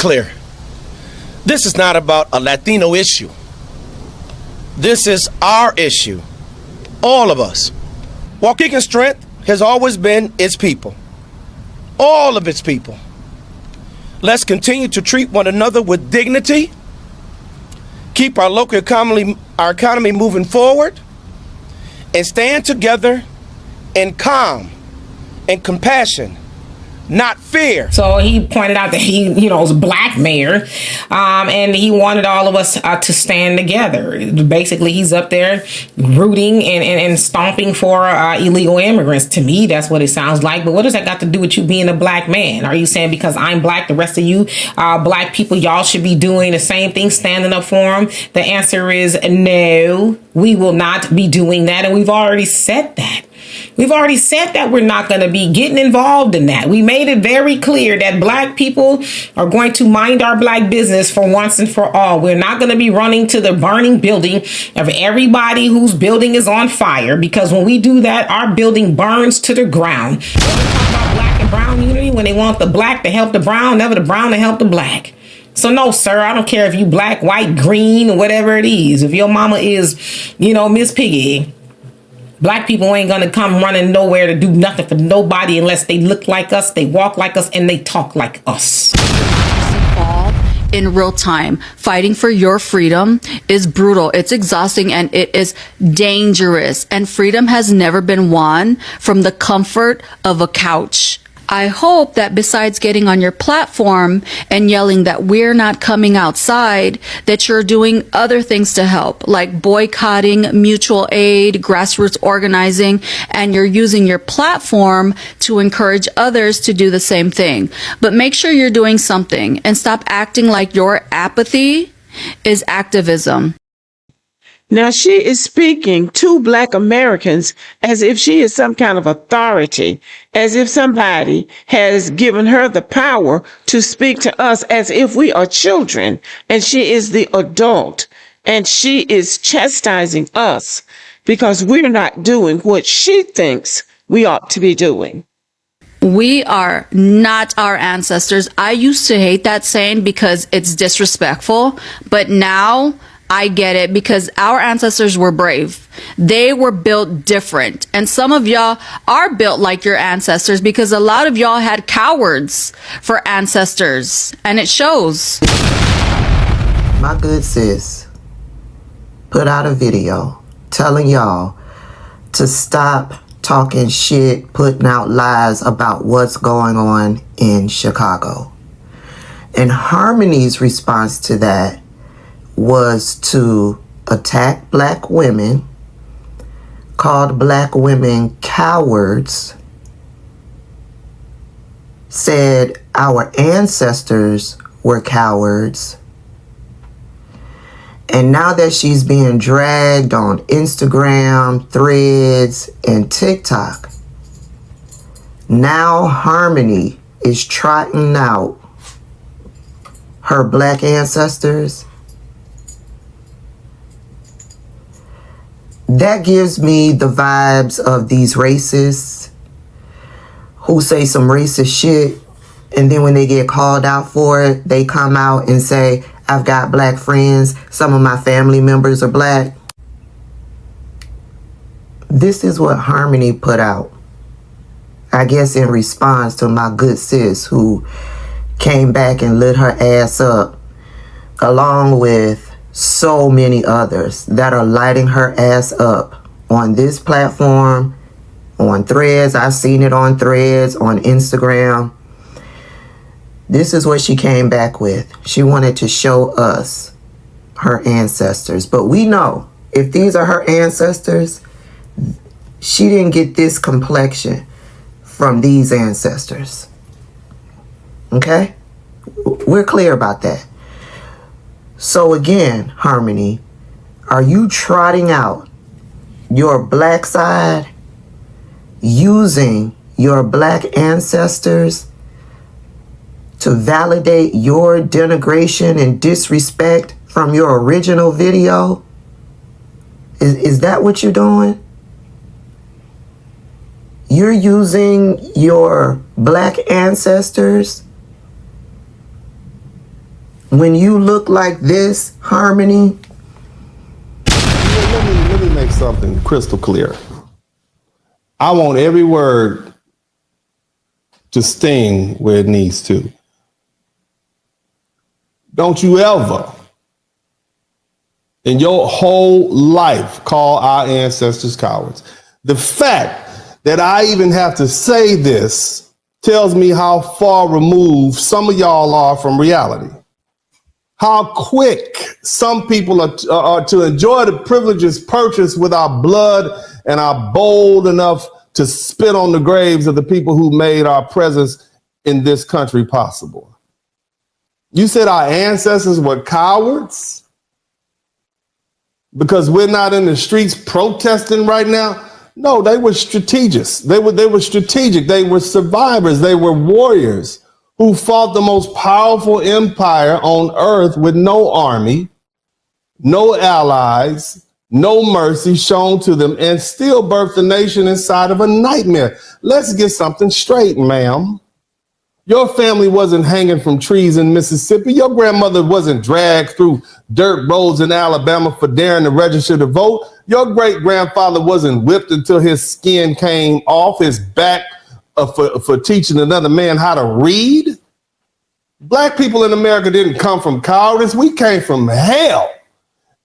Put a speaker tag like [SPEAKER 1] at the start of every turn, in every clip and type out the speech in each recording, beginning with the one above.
[SPEAKER 1] clear. This is not about a Latino issue. This is our issue. All of us. Waukegan Strength has always been its people. All of its people. Let's continue to treat one another with dignity. Keep our local economy moving forward. And stand together in calm and compassion, not fear.
[SPEAKER 2] So he pointed out that he, was a black mayor, and he wanted all of us to stand together. Basically, he's up there rooting and stomping for illegal immigrants. To me, that's what it sounds like. But what does that got to do with you being a black man? Are you saying because I'm black, the rest of you black people, y'all should be doing the same thing, standing up for them? The answer is no, we will not be doing that. And we've already said that. We've already said that we're not going to be getting involved in that. We made it very clear that black people are going to mind our black business for once and for all. We're not going to be running to the burning building of everybody whose building is on fire, because when we do that, our building burns to the ground. When we talk about black and brown unity, when they want the black to help the brown, never the brown to help the black. So no, sir, I don't care if you black, white, green, or whatever it is. If your mama is, Miss Piggy, black people ain't going to come running nowhere to do nothing for nobody unless they look like us, they walk like us, and they talk like us.
[SPEAKER 3] In real time, fighting for your freedom is brutal. It's exhausting and it is dangerous. And freedom has never been won from the comfort of a couch. I hope that besides getting on your platform and yelling that we're not coming outside, that you're doing other things to help, like boycotting, mutual aid, grassroots organizing, and you're using your platform to encourage others to do the same thing. But make sure you're doing something and stop acting like your apathy is activism.
[SPEAKER 4] Now she is speaking to Black Americans as if she is some kind of authority, as if somebody has given her the power to speak to us as if we are children, and she is the adult, and she is chastising us because we're not doing what she thinks we ought to be doing.
[SPEAKER 3] We are not our ancestors. I used to hate that saying because it's disrespectful, but now I get it, because our ancestors were brave. They were built different. And some of y'all are built like your ancestors, because a lot of y'all had cowards for ancestors. And it shows.
[SPEAKER 5] My good sis put out a video telling y'all to stop talking shit, putting out lies about what's going on in Chicago. And Harmony's response to that was to attack black women, called black women cowards, said our ancestors were cowards. And now that she's being dragged on Instagram, Threads, and TikTok, now Harmony is trotting out her black ancestors. That gives me the vibes of these racists who say some racist shit, and then when they get called out for it, they come out and say, I've got black friends, some of my family members are black. This is what Harmony put out, I guess in response to my good sis who came back and lit her ass up, along with so many others that are lighting her ass up on this platform, on Threads. I've seen it on Threads, on Instagram. This is what she came back with. She wanted to show us her ancestors. But we know if these are her ancestors, she didn't get this complexion from these ancestors. Okay? We're clear about that. So again, Harmony, are you trotting out your black side, using your black ancestors to validate your denigration and disrespect from your original video? Is that what you're doing? You're using your black ancestors When you look like this, Harmony.
[SPEAKER 6] Let me make something crystal clear. I want every word to sting where it needs to. Don't you ever in your whole life call our ancestors cowards. The fact that I even have to say this tells me how far removed some of y'all are from reality. How quick some people are to enjoy the privileges purchased with our blood and are bold enough to spit on the graves of the people who made our presence in this country possible. You said our ancestors were cowards because we're not in the streets protesting right now? No, they were strategists. They were strategic. They were survivors. They were warriors who fought the most powerful empire on earth with no army, no allies, no mercy shown to them, and still birthed a nation inside of a nightmare. Let's get something straight, ma'am. Your family wasn't hanging from trees in Mississippi. Your grandmother wasn't dragged through dirt roads in Alabama for daring to register to vote. Your great-grandfather wasn't whipped until his skin came off his back for teaching another man how to read. Black people in America didn't come from cowardice. We came from hell,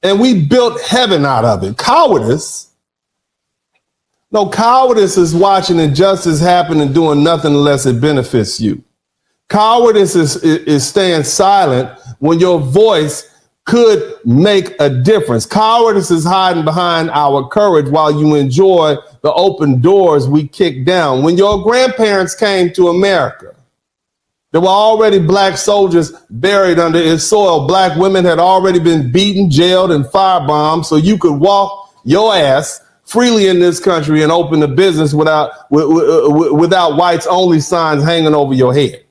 [SPEAKER 6] and we built heaven out of it. Cowardice is watching injustice happen and doing nothing unless it benefits you. Cowardice is staying silent when your voice could make a difference. Cowardice is hiding behind our courage while you enjoy the open doors we kick down. When your grandparents came to America, there were already black soldiers buried under its soil. Black women had already been beaten, jailed, and firebombed so you could walk your ass freely in this country and open a business without whites only signs hanging over your head.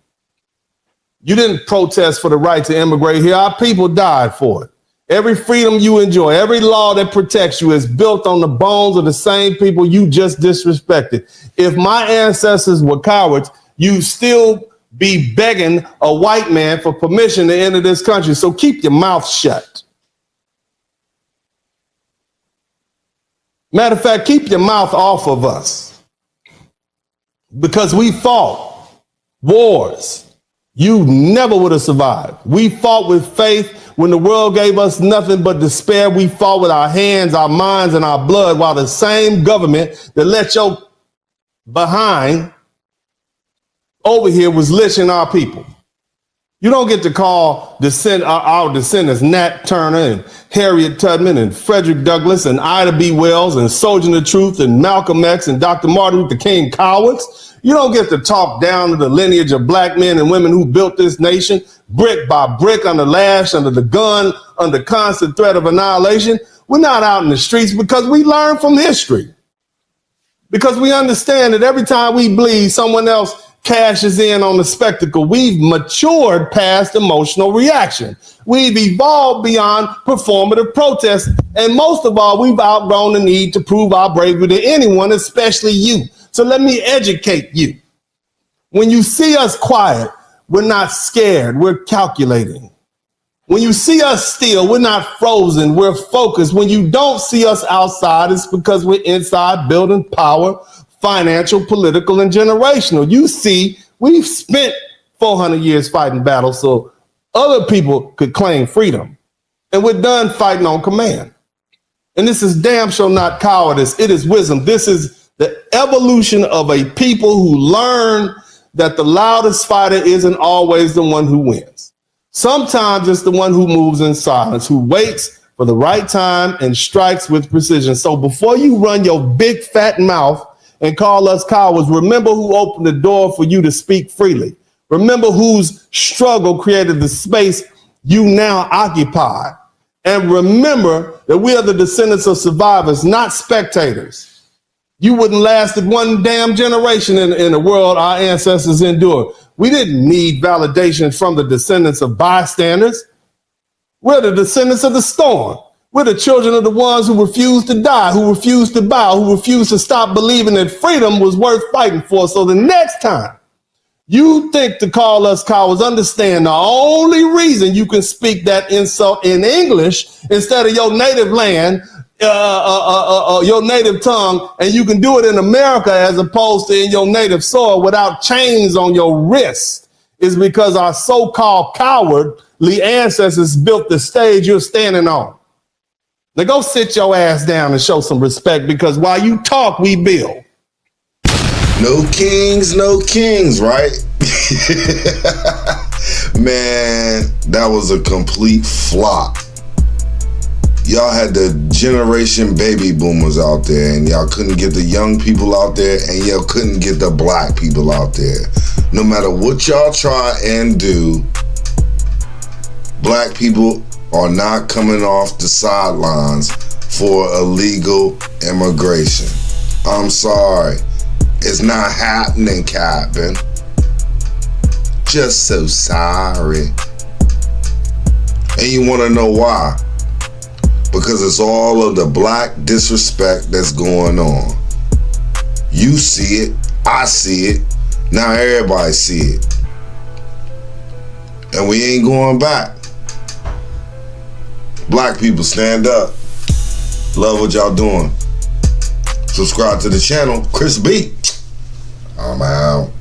[SPEAKER 6] You didn't protest for the right to immigrate here. Our people died for it. Every freedom you enjoy, every law that protects you is built on the bones of the same people you just disrespected. If my ancestors were cowards, you'd still be begging a white man for permission to enter this country. So keep your mouth shut. Matter of fact, keep your mouth off of us, because we fought wars you never would have survived. We fought with faith when the world gave us nothing but despair. We fought with our hands, our minds, and our blood, while the same government that let your behind over here was lynching our people. You don't get to call our descendants Nat Turner and Harriet Tubman and Frederick Douglass and Ida B. Wells and Soldier of Truth and Malcolm X and Dr. Martin Luther King cowards. You don't get to talk down to the lineage of black men and women who built this nation brick by brick, under lash, under the gun, under constant threat of annihilation. We're not out in the streets because we learn from history. Because we understand that every time we bleed, someone else cashes in on the spectacle. We've matured past emotional reaction. We've evolved beyond performative protest. And most of all, we've outgrown the need to prove our bravery to anyone, especially you. So let me educate you. When you see us quiet, we're not scared, we're calculating. When you see us still, we're not frozen, we're focused. When you don't see us outside, it's because we're inside building power, financial, political, and generational. You see, we've spent 400 years fighting battles so other people could claim freedom. And we're done fighting on command. And this is damn sure not cowardice, it is wisdom. This is the evolution of a people who learn that the loudest fighter isn't always the one who wins. Sometimes it's the one who moves in silence, who waits for the right time and strikes with precision. So before you run your big fat mouth and call us cowards, remember who opened the door for you to speak freely. Remember whose struggle created the space you now occupy. And remember that we are the descendants of survivors, not spectators. You wouldn't lasted one damn generation in the world our ancestors endured. We didn't need validation from the descendants of bystanders. We're the descendants of the storm. We're the children of the ones who refused to die, who refused to bow, who refused to stop believing that freedom was worth fighting for. So the next time You think to call us cowards, understand the only reason you can speak that insult in English instead of your native land, your native tongue, and you can do it in America as opposed to in your native soil without chains on your wrist, is because our so-called cowardly ancestors built the stage you're standing on. Now go sit your ass down and show some respect, because while you talk, we build.
[SPEAKER 7] No kings, right? Man, that was a complete flop. Y'all had the generation baby boomers out there, and y'all couldn't get the young people out there, and y'all couldn't get the black people out there. No matter what y'all try and do, black people are not coming off the sidelines for illegal immigration. I'm sorry. It's not happening, Captain. Just so sorry. And you want to know why? Because it's all of the black disrespect that's going on. You see it, I see it, now everybody see it. And we ain't going back. Black people, stand up. Love what y'all doing. Subscribe to the channel. Kris B. I'm out.